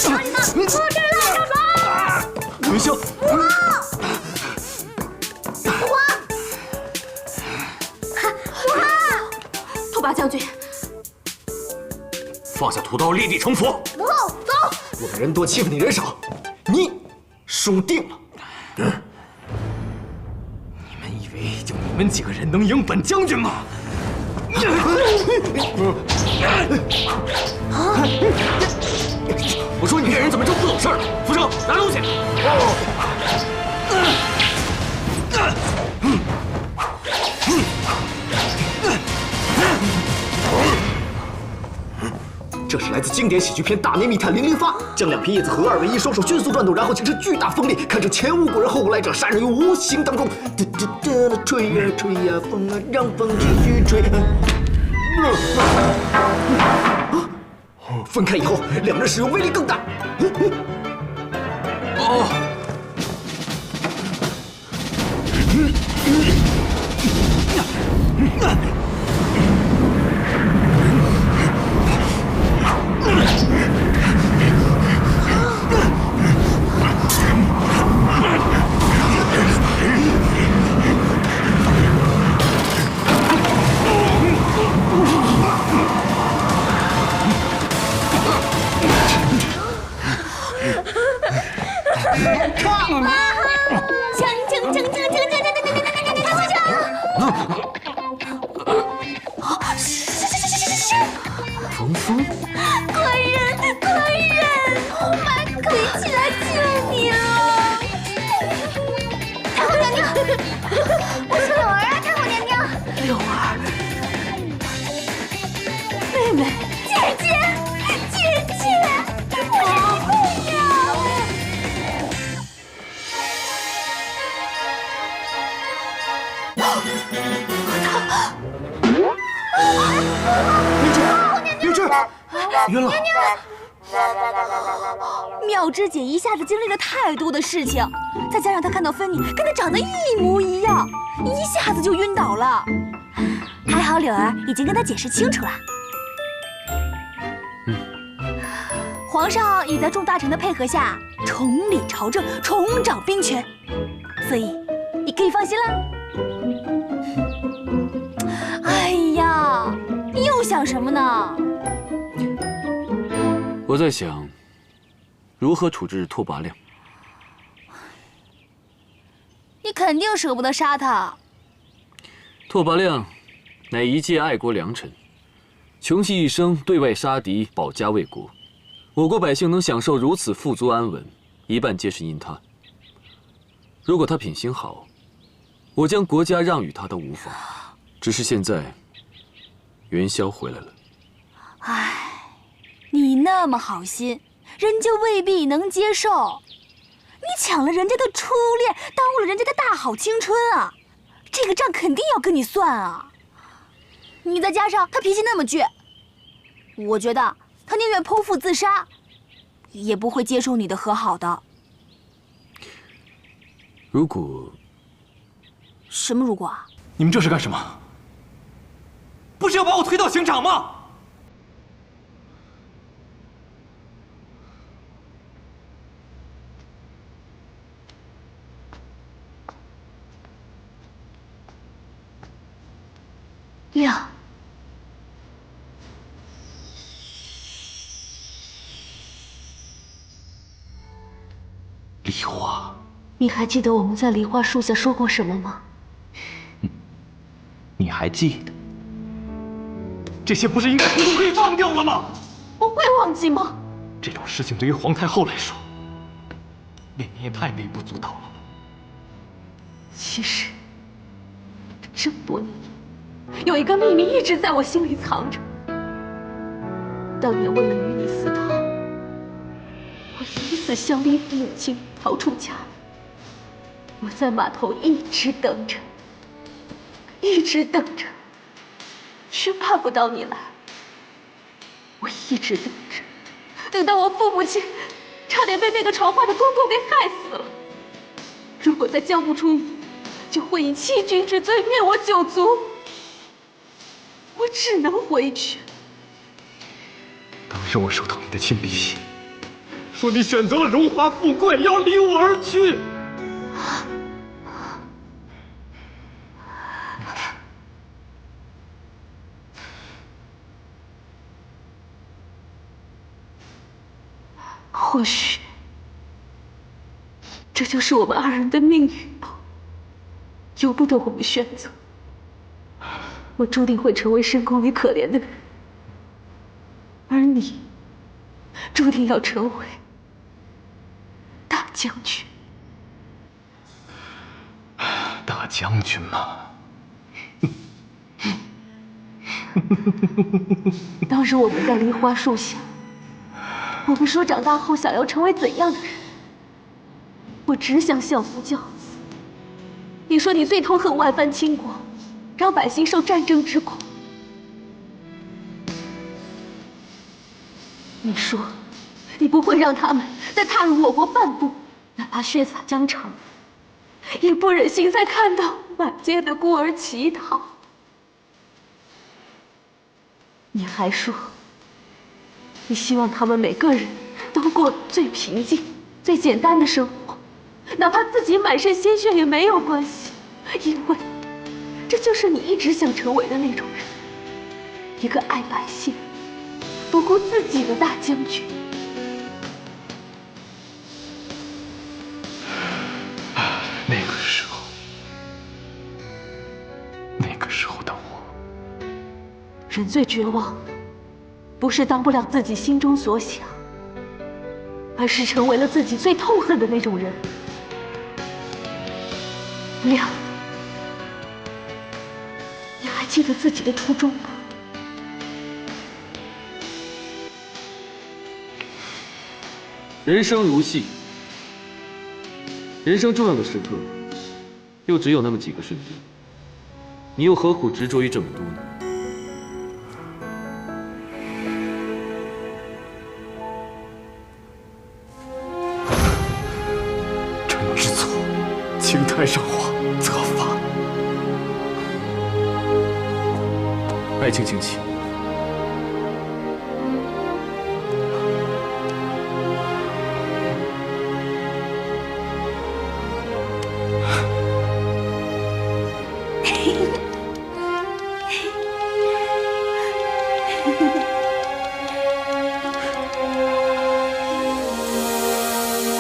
我这来着手！云霄，拓跋将军，放下屠刀，立地成佛。母后，走！我们人多欺负你人少，你输定了。你们以为就你们几个人能赢本将军吗？我说你这人怎么这么不懂事儿？福生，拿东西。这是来自经典喜剧片《大内密探零零发》，将两片叶子合二为一，双手迅速转动，然后形成巨大风力，看着前无古人后无来者，杀人于无形当中。吹呀吹呀风啊，让风继续吹。分开以后，两人使用威力更大。风风，官人，我们可以起来救你了！太后娘娘，我是柳儿啊，太后娘娘。柳儿，妹妹，姐姐，我是你妹晕了！妙芝姐一下子经历了太多的事情，再加上她看到芬妮跟她长得一模一样，一下子就晕倒了。还好柳儿已经跟她解释清楚了。皇上已在众大臣的配合下重理朝政，重掌兵权，所以你可以放心了。哎呀，你又想什么呢？我在想，如何处置拓跋亮。你肯定舍不得杀他。拓跋亮乃一介爱国良臣，穷其一生对外杀敌，保家卫国。我国百姓能享受如此富足安稳，一半皆是因他。如果他品行好，我将国家让与他都无妨。只是现在，元宵回来了。唉。你那么好心，人家未必能接受。你抢了人家的初恋，耽误了人家的大好青春啊！这个账肯定要跟你算啊！你再加上他脾气那么倔，我觉得他宁愿剖腹自杀，也不会接受你的和好的。如果……什么如果啊？你们这是干什么？不是要把我推到刑场吗？亮，梨花，你还记得我们在梨花树下说过什么吗？你还记得？这些不是应该统统可以忘掉了吗？我会忘记吗？这种事情对于皇太后来说，未免也太微不足道了。其实，这么多年，有一个秘密一直在我心里藏着。当年为了与你私逃，我以死相逼母亲逃出家门。我在码头一直等着，却盼不到你来。我一直等着，等到我父母亲差点被那个传话的公公给害死了。如果再交不出你，就会以欺君之罪灭我九族。我只能回去。当时我收到你的亲笔信，说你选择了荣华富贵，要离我而去。或许，这就是我们二人的命运吧。由不得我们选择，我注定会成为深宫里可怜的人，而你，注定要成为大将军。大将军嘛，当时我们在梨花树下，我们说长大后想要成为怎样的人？我只想相夫教子。你说你最痛恨外藩倾国，让百姓受战争之苦。你说你不会让他们再踏入我国半步，哪怕血洒疆场，也不忍心再看到满街的孤儿乞讨。你还说，你希望他们每个人都过最平静、最简单的生活，哪怕自己满身鲜血也没有关系，因为这就是你一直想成为的那种人，一个爱百姓、不顾自己的大将军。那个时候的我，人最绝望的，不是当不了自己心中所想，而是成为了自己最痛恨的那种人。亮，你还记得自己的初衷吗？人生如戏，人生重要的时刻，又只有那么几个瞬间，你又何苦执着于这么多呢？臣知错，请太上皇责罚。爱卿请起。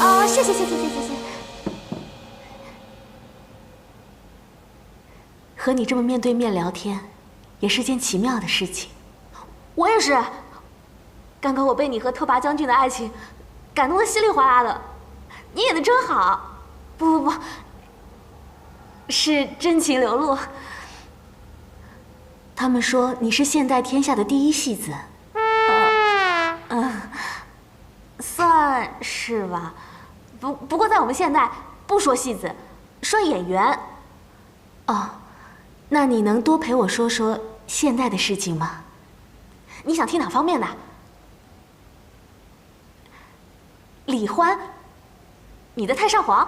哦，谢谢。和你这么面对面聊天，也是件奇妙的事情。我也是。刚刚我被你和特拔将军的爱情感动得稀里哗啦的，你演的真好。不，是真情流露。他们说你是现代天下的第一戏子。算是吧。不过在我们现代不说戏子，说演员。哦，那你能多陪我说说现代的事情吗？你想听哪方面的？李欢，你的太上皇。